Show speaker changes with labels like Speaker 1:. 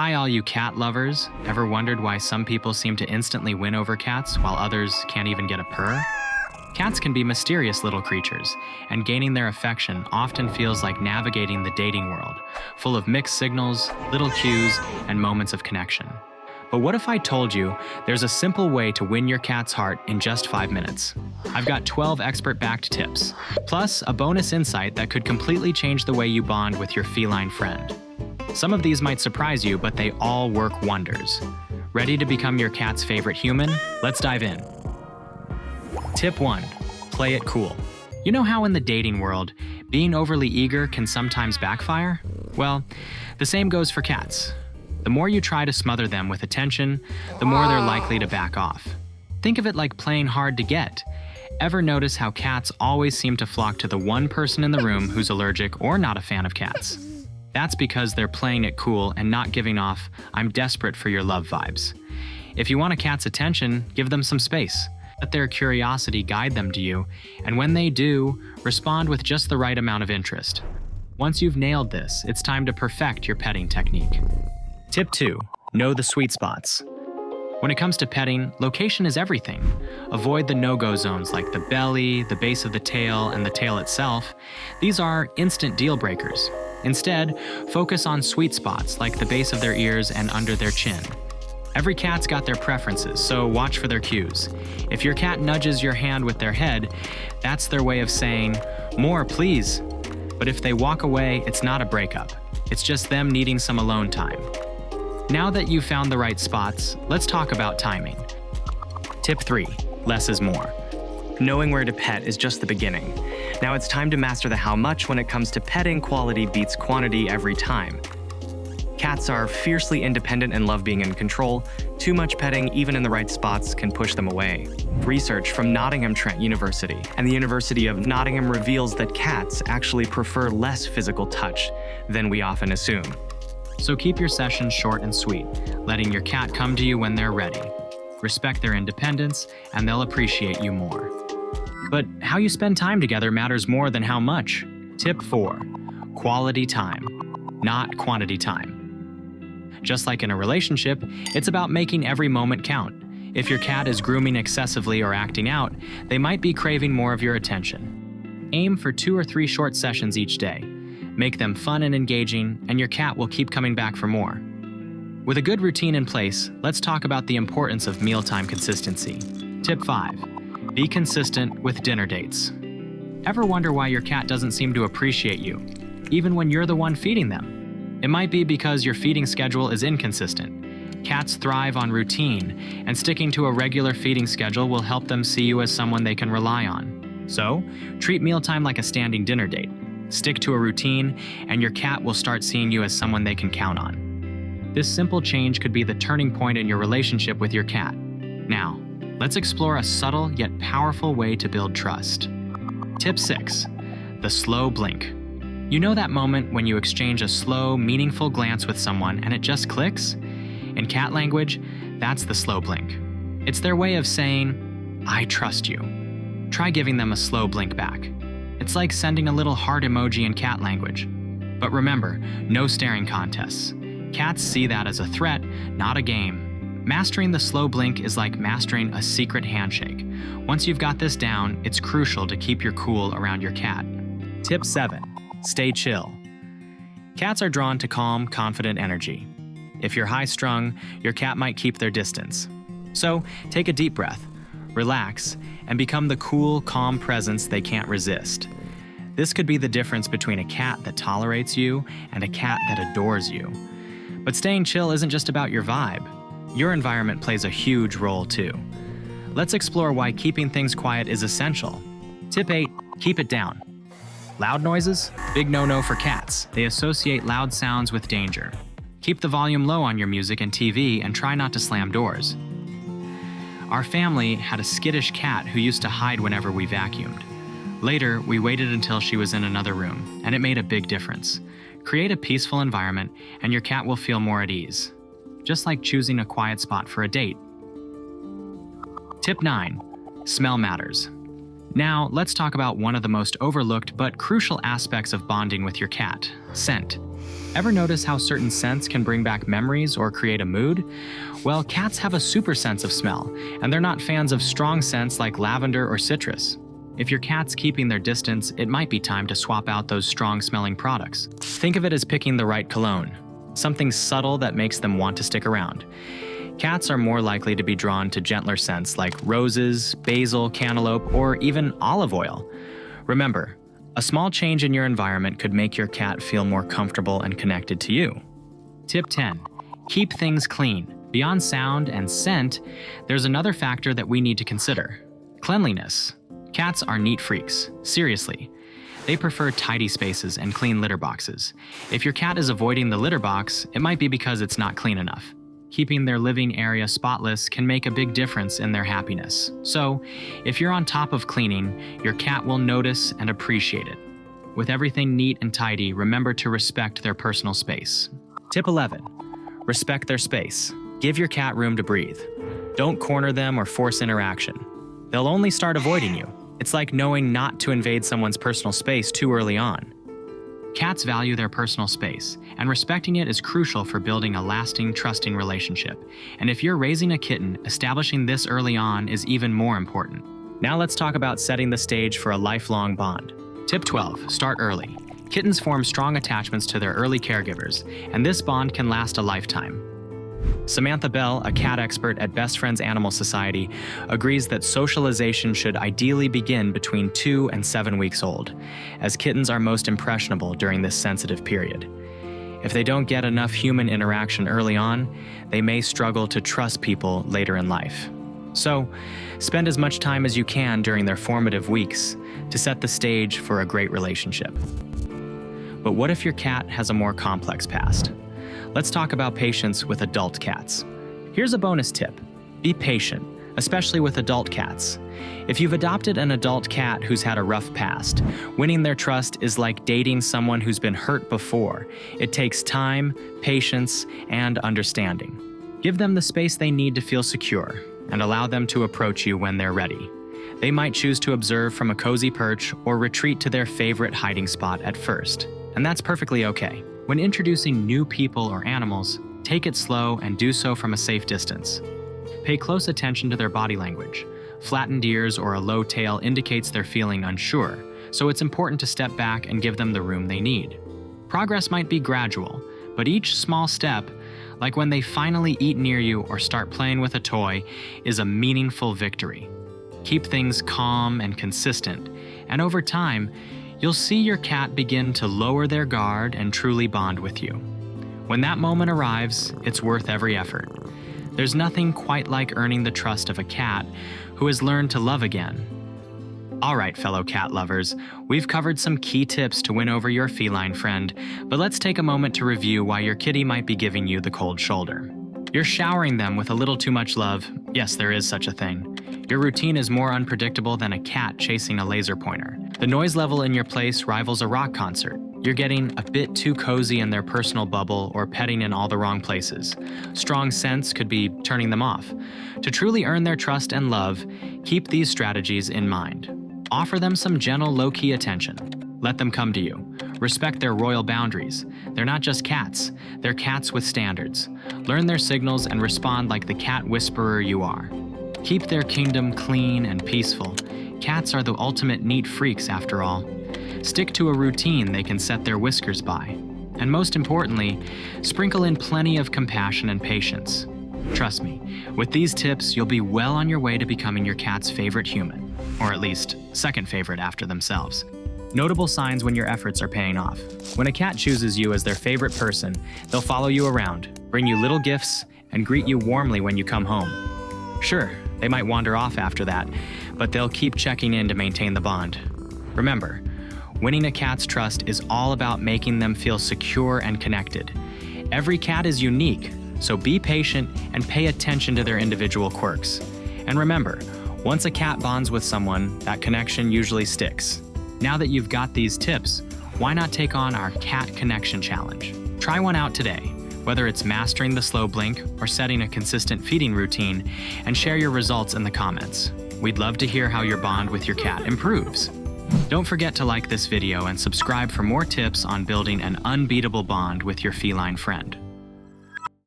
Speaker 1: Hi, all you cat lovers. Ever wondered why some people seem to instantly win over cats while others can't even get a purr? Cats can be mysterious little creatures, and gaining their affection often feels like navigating the dating world, full of mixed signals, little cues, and moments of connection. But what if I told you there's a simple way to win your cat's heart in just 5 minutes? I've got 12 expert-backed tips, plus a bonus insight that could completely change the way you bond with your feline friend. Some of these might surprise you, but they all work wonders. Ready to become your cat's favorite human? Let's dive in. Tip 1. Play it cool. You know how in the dating world, being overly eager can sometimes backfire? Well, the same goes for cats. The more you try to smother them with attention, the more they're likely to back off. Think of it like playing hard to get. Ever notice how cats always seem to flock to the one person in the room who's allergic or not a fan of cats? That's because they're playing it cool and not giving off "I'm desperate for your love" vibes. If you want a cat's attention, give them some space. Let their curiosity guide them to you, and when they do, respond with just the right amount of interest. Once you've nailed this, it's time to perfect your petting technique. Tip 2. Know the sweet spots. When it comes to petting, location is everything. Avoid the no-go zones like the belly, the base of the tail, and the tail itself. These are instant deal breakers. Instead, focus on sweet spots like the base of their ears and under their chin. Every cat's got their preferences, so watch for their cues. If your cat nudges your hand with their head, that's their way of saying, "More, please." But if they walk away, it's not a breakup. It's just them needing some alone time. Now that you've found the right spots, let's talk about timing. Tip 3. Less is more. Knowing where to pet is just the beginning. Now it's time to master the how much when it comes to petting. Quality beats quantity every time. Cats are fiercely independent and love being in control. Too much petting, even in the right spots, can push them away. Research from Nottingham Trent University and the University of Nottingham reveals that cats actually prefer less physical touch than we often assume. So keep your sessions short and sweet, letting your cat come to you when they're ready. Respect their independence, and they'll appreciate you more. But how you spend time together matters more than how much. Tip 4. Quality time, not quantity time. Just like in a relationship, it's about making every moment count. If your cat is grooming excessively or acting out, they might be craving more of your attention. Aim for 2 or 3 short sessions each day. Make them fun and engaging, and your cat will keep coming back for more. With a good routine in place, let's talk about the importance of mealtime consistency. Tip 5. Be consistent with dinner dates. Ever wonder why your cat doesn't seem to appreciate you, even when you're the one feeding them? It might be because your feeding schedule is inconsistent. Cats thrive on routine, and sticking to a regular feeding schedule will help them see you as someone they can rely on. So, treat mealtime like a standing dinner date. Stick to a routine, and your cat will start seeing you as someone they can count on. This simple change could be the turning point in your relationship with your cat. Now, let's explore a subtle yet powerful way to build trust. Tip 6. The slow blink. You know that moment when you exchange a slow, meaningful glance with someone and it just clicks? In cat language, that's the slow blink. It's their way of saying, "I trust you." Try giving them a slow blink back. It's like sending a little heart emoji in cat language. But remember, no staring contests. Cats see that as a threat, not a game. Mastering the slow blink is like mastering a secret handshake. Once you've got this down, it's crucial to keep your cool around your cat. Tip 7. Stay chill. Cats are drawn to calm, confident energy. If you're high-strung, your cat might keep their distance. So, take a deep breath, relax, and become the cool, calm presence they can't resist. This could be the difference between a cat that tolerates you and a cat that adores you. But staying chill isn't just about your vibe. Your environment plays a huge role too. Let's explore why keeping things quiet is essential. Tip 8. Keep it down. Loud noises? Big no-no for cats. They associate loud sounds with danger. Keep the volume low on your music and TV and try not to slam doors. Our family had a skittish cat who used to hide whenever we vacuumed. Later, we waited until she was in another room, and it made a big difference. Create a peaceful environment, and your cat will feel more at ease. Just like choosing a quiet spot for a date. Tip 9. Smell matters. Now, let's talk about one of the most overlooked but crucial aspects of bonding with your cat: scent. Ever notice how certain scents can bring back memories or create a mood? Well, cats have a super sense of smell, and they're not fans of strong scents like lavender or citrus. If your cat's keeping their distance, it might be time to swap out those strong-smelling products. Think of it as picking the right cologne, something subtle that makes them want to stick around. Cats are more likely to be drawn to gentler scents like roses, basil, cantaloupe, or even olive oil. Remember, a small change in your environment could make your cat feel more comfortable and connected to you. Tip 10. Keep things clean. Beyond sound and scent, there's another factor that we need to consider: cleanliness. Cats are neat freaks, seriously. They prefer tidy spaces and clean litter boxes. If your cat is avoiding the litter box, it might be because it's not clean enough. Keeping their living area spotless can make a big difference in their happiness. So, if you're on top of cleaning, your cat will notice and appreciate it. With everything neat and tidy, remember to respect their personal space. Tip 11. Respect their space. Give your cat room to breathe. Don't corner them or force interaction. They'll only start avoiding you. It's like knowing not to invade someone's personal space too early on. Cats value their personal space, and respecting it is crucial for building a lasting, trusting relationship. And if you're raising a kitten, establishing this early on is even more important. Now let's talk about setting the stage for a lifelong bond. Tip 12. Start early. Kittens form strong attachments to their early caregivers, and this bond can last a lifetime. Samantha Bell, a cat expert at Best Friends Animal Society, agrees that socialization should ideally begin between 2 and 7 weeks old, as kittens are most impressionable during this sensitive period. If they don't get enough human interaction early on, they may struggle to trust people later in life. So, spend as much time as you can during their formative weeks to set the stage for a great relationship. But what if your cat has a more complex past? Let's talk about patience with adult cats. Here's a bonus tip: be patient, especially with adult cats. If you've adopted an adult cat who's had a rough past, winning their trust is like dating someone who's been hurt before. It takes time, patience, and understanding. Give them the space they need to feel secure, and allow them to approach you when they're ready. They might choose to observe from a cozy perch or retreat to their favorite hiding spot at first, and that's perfectly okay. When introducing new people or animals, take it slow and do so from a safe distance. Pay close attention to their body language. Flattened ears or a low tail indicates they're feeling unsure, so it's important to step back and give them the room they need. Progress might be gradual, but each small step, like when they finally eat near you or start playing with a toy, is a meaningful victory. Keep things calm and consistent, and over time, you'll see your cat begin to lower their guard and truly bond with you. When that moment arrives, it's worth every effort. There's nothing quite like earning the trust of a cat who has learned to love again. All right, fellow cat lovers, we've covered some key tips to win over your feline friend, but let's take a moment to review why your kitty might be giving you the cold shoulder. You're showering them with a little too much love. Yes, there is such a thing. Your routine is more unpredictable than a cat chasing a laser pointer. The noise level in your place rivals a rock concert. You're getting a bit too cozy in their personal bubble or petting in all the wrong places. Strong scents could be turning them off. To truly earn their trust and love, keep these strategies in mind. Offer them some gentle, low-key attention. Let them come to you. Respect their royal boundaries. They're not just cats, they're cats with standards. Learn their signals and respond like the cat whisperer you are. Keep their kingdom clean and peaceful. Cats are the ultimate neat freaks after all. Stick to a routine they can set their whiskers by. And most importantly, sprinkle in plenty of compassion and patience. Trust me, with these tips, you'll be well on your way to becoming your cat's favorite human, or at least second favorite after themselves. Notable signs when your efforts are paying off. When a cat chooses you as their favorite person, they'll follow you around, bring you little gifts, and greet you warmly when you come home. Sure, they might wander off after that, but they'll keep checking in to maintain the bond. Remember, winning a cat's trust is all about making them feel secure and connected. Every cat is unique, so be patient and pay attention to their individual quirks. And remember, once a cat bonds with someone, that connection usually sticks. Now that you've got these tips, why not take on our Cat Connection Challenge? Try one out today, whether it's mastering the slow blink or setting a consistent feeding routine, and share your results in the comments. We'd love to hear how your bond with your cat improves. Don't forget to like this video and subscribe for more tips on building an unbeatable bond with your feline friend.